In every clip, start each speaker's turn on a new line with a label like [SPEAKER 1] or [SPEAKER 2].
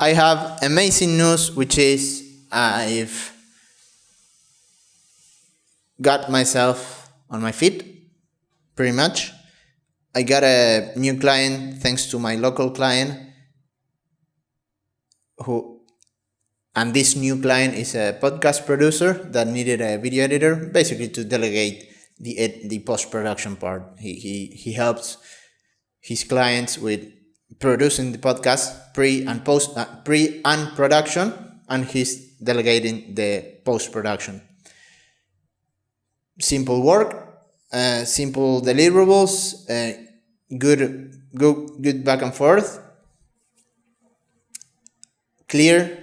[SPEAKER 1] I have amazing news, which is I've got myself on my feet, pretty much. I got a new client thanks to my local client and this new client is a podcast producer that needed a video editor, basically to delegate the post-production part. He helps his clients with producing the podcast pre and production, and he's delegating the post-production. Simple work, simple deliverables, good back and forth, clear.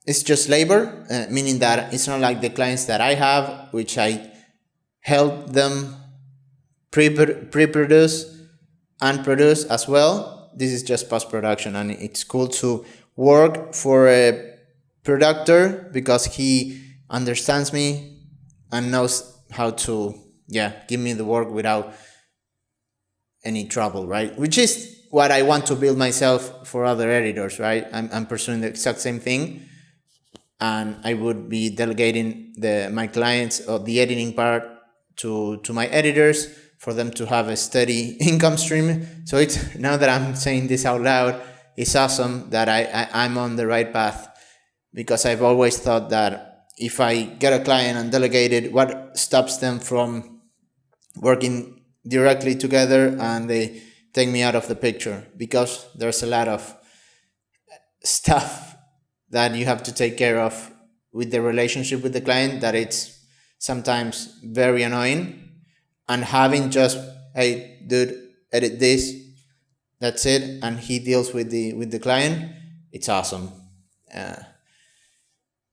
[SPEAKER 1] It's just labor, meaning that it's not like the clients that I have, which I help them pre-produce and produce as well. This is just post-production, and it's cool to work for a producer because he understands me and knows how to give me the work without any trouble, right? Which is what I want to build myself for other editors, right? I'm pursuing the exact same thing, and I would be delegating my clients or the editing part to my editors for them to have a steady income stream. So it's, now that I'm saying this out loud, it's awesome that I'm on the right path, because I've always thought that if I get a client and delegate it, what stops them from working directly together and they take me out of the picture? Because there's a lot of stuff that you have to take care of with the relationship with the client that it's sometimes very annoying. And having just, hey, dude, edit this, that's it, and he deals with the client, it's awesome.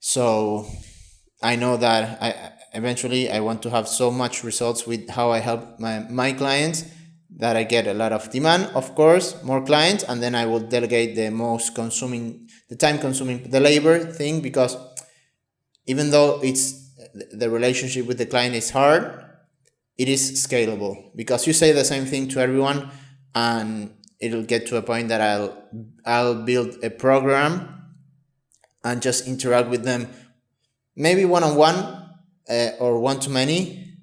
[SPEAKER 1] So I know that I want to have so much results with how I help my clients that I get a lot of demand, of course, more clients, and then I will delegate the time consuming, the labor thing, because even though the relationship with the client is hard, it is scalable, because you say the same thing to everyone and it'll get to a point that I'll build a program and just interact with them, maybe one-on-one or one-to-many,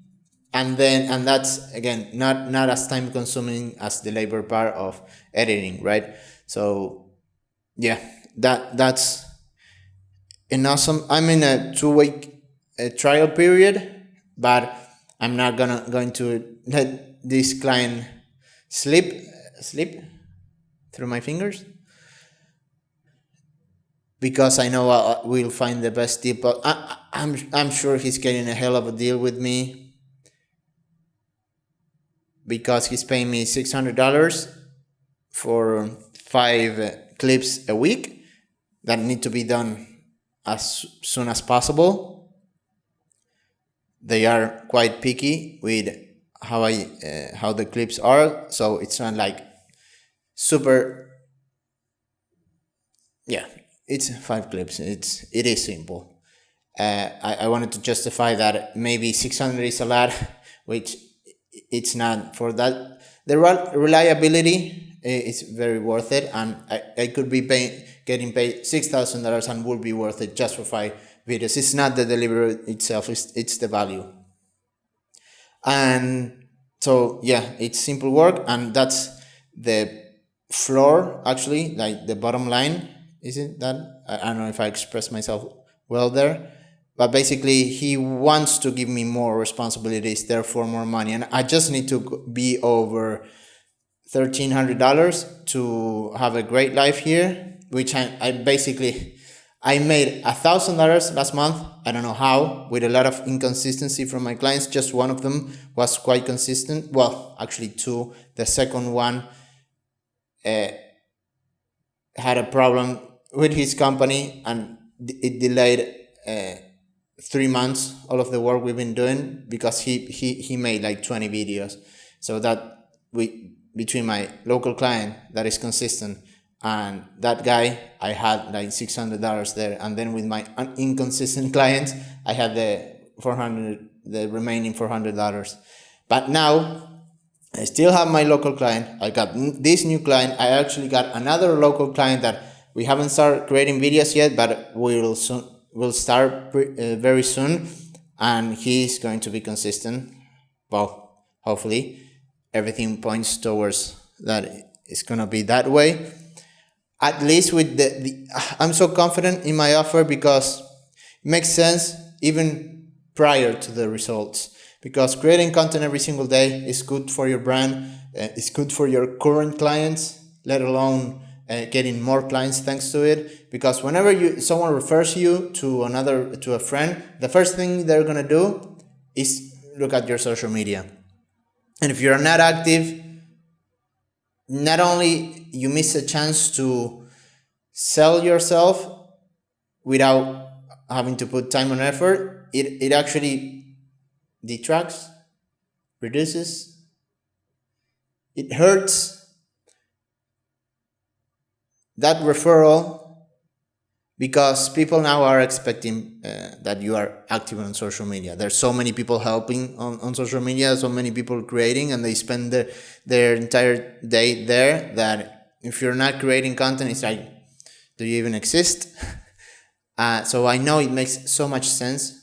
[SPEAKER 1] and that's again not as time consuming as the labor part of editing, right? So that's an awesome. I'm in a 2-week trial period, but I'm not going to let this client slip through my fingers, because I know we'll find the best deal. But I'm sure he's getting a hell of a deal with me, because he's paying me $600 for 5 clips a week that need to be done as soon as possible. They are quite picky with how the clips are, so it's not like super. It's 5 clips. It is simple. I wanted to justify that maybe 600 is a lot, which it's not. For that, the reliability is very worth it, and I could be getting paid $6,000 and would be worth it just for 5 videos. It's not the delivery itself, it's the value. And so it's simple work, and that's the floor, actually, like the bottom line. Isn't that? I don't know if I expressed myself well there, but basically he wants to give me more responsibilities, therefore more money, and I just need to be over $1,300 to have a great life here, which I made $1,000 last month. I don't know how, with a lot of inconsistency from my clients. Just one of them was quite consistent. Well, actually 2. The second one had a problem with his company, and it delayed 3 months all of the work we've been doing, because he made like 20 videos. So that between my local client that is consistent and that guy, I had like $600 there, and then with my inconsistent clients, I had the remaining $400. But now
[SPEAKER 2] I still have my local client. I got this new client. I actually got another local client that we haven't started creating videos yet, but we'll start very soon, and he's going to be consistent. Well, hopefully, everything points towards that it's gonna be that way. At least with I'm so confident in my offer because it makes sense even prior to the results. Because creating content every single day is good for your brand, it's good for your current clients, let alone getting more clients thanks to it. Because whenever someone refers you to a friend, the first thing they're gonna do is look at your social media. And if you're not active, not only you miss a chance to sell yourself without having to put time and effort, it actually detracts, reduces, it hurts that referral because people now are expecting that you are active on social media. There's so many people helping on social media, so many people creating, and they spend their entire day there that if you're not creating content, it's like, do you even exist? So I know it makes so much sense.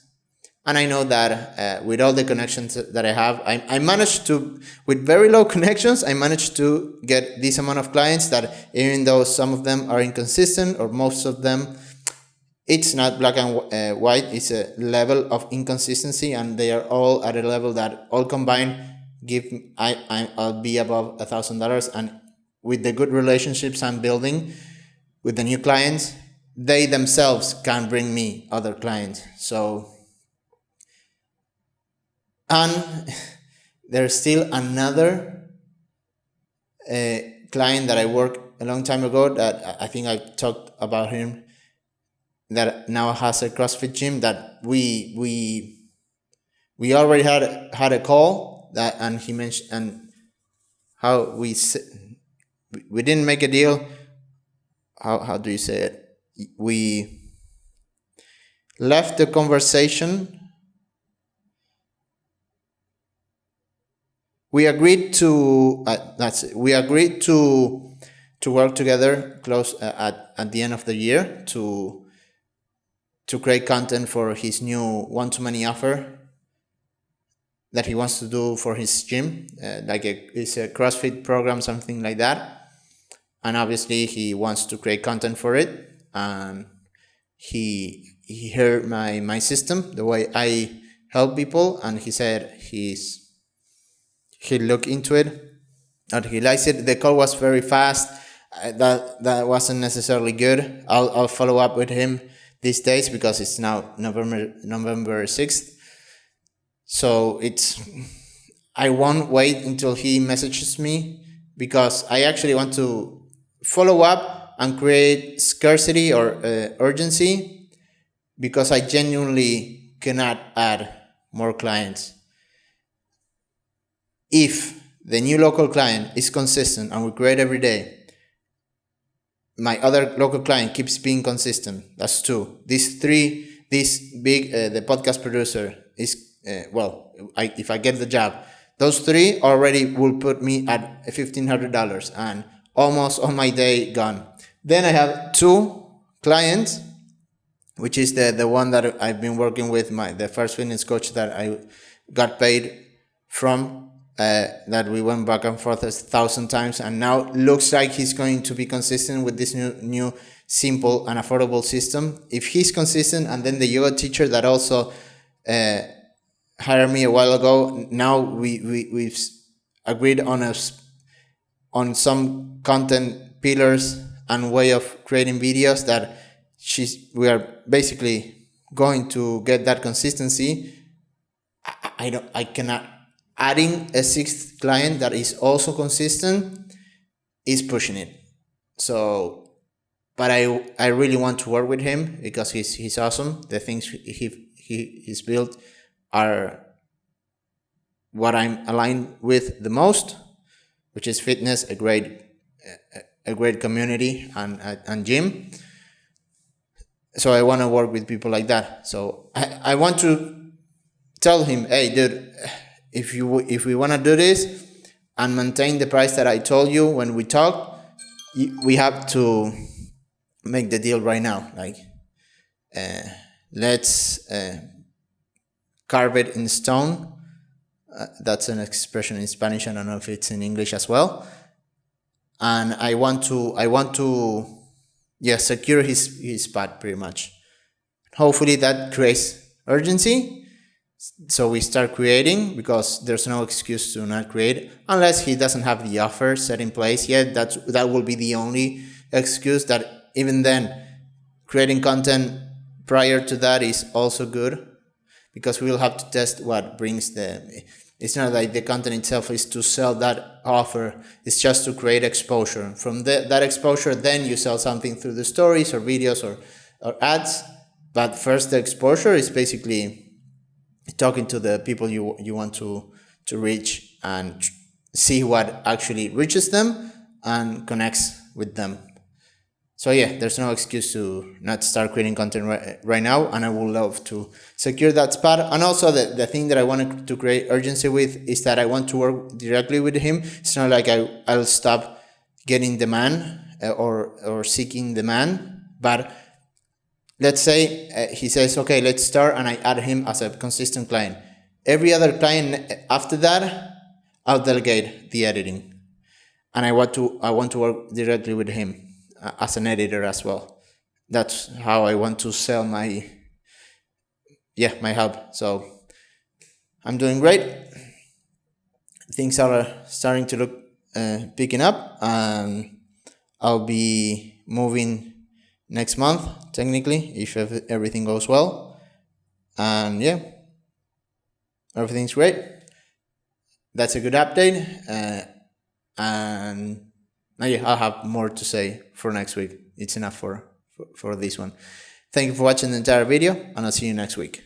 [SPEAKER 2] And I know that with all the connections that I have, I managed to, with very low connections, I managed to get this amount of clients that even though some of them are inconsistent or most of them, it's not black and white, it's a level of inconsistency and they are all at a level that all combined I'll be above $1,000. And with the good relationships I'm building with the new clients, they themselves can bring me other clients. So, and there's still another client that I worked a long time ago that I think I talked about him, that now has a CrossFit gym that we already had a call that, and he mentioned, and how we didn't make a deal. How do you say it? We left the conversation. We agreed to work together close at the end of the year to create content for his new one-to-many offer that he wants to do for his gym, it's a CrossFit program, something like that. And obviously he wants to create content for it. And he heard my system, the way I help people, and he said he'll look into it and he likes it. The call was very fast. That wasn't necessarily good. I'll follow up with him these days because it's now November 6th. So I won't wait until he messages me because I actually want to follow up and create scarcity or urgency because I genuinely cannot add more clients. If the new local client is consistent and we create every day, my other local client keeps being consistent. That's two. This big, the podcast producer is, if I get the job, those three already will put me at $1,500 and almost all my day gone. Then I have two clients, which is the one that I've been working with, the first fitness coach that I got paid from, that we went back and forth 1,000 times, and now looks like he's going to be consistent with this new simple and affordable system. If he's consistent, and then the yoga teacher that also hired me a while ago, now we've agreed on some content pillars and way of creating videos that we are basically going to get that consistency. I cannot. Adding a sixth client that is also consistent is pushing it. So, but I really want to work with him because he's awesome. The things he's built are what I'm aligned with the most, which is fitness, a great community and gym. So I want to work with people like that. So I want to tell him, hey, dude, if we want to do this, and maintain the price that I told you when we talked, we have to make the deal right now. Like, let's carve it in stone. That's an expression in Spanish. I don't know if it's in English as well. And I want to secure his spot pretty much. Hopefully that creates urgency. So we start creating, because there's no excuse to not create unless he doesn't have the offer set in place yet. That will be the only excuse. That even then, creating content prior to that is also good, because we will have to test what brings the. It's not like the content itself is to sell that offer. It's just to create exposure. From that exposure, then you sell something through the stories or videos or ads. But first, the exposure is basically talking to the people you want to reach, and see what actually reaches them and connects with them. So yeah, there's no excuse to not start creating content right now, and I would love to secure that spot. And also the thing that I wanted to create urgency with is that I want to work directly with him. It's not like I'll stop getting demand or seeking demand, but let's say he says, okay, let's start, and I add him as a consistent client. Every other client after that, I'll delegate the editing, and I want to work directly with him as an editor as well. That's how I want to sell my help. So I'm doing great. Things are starting to look picking up, and I'll be moving next month, technically, if everything goes well. And yeah, everything's great. That's a good update. And I'll have more to say for next week. It's enough for this one. Thank you for watching the entire video, and I'll see you next week.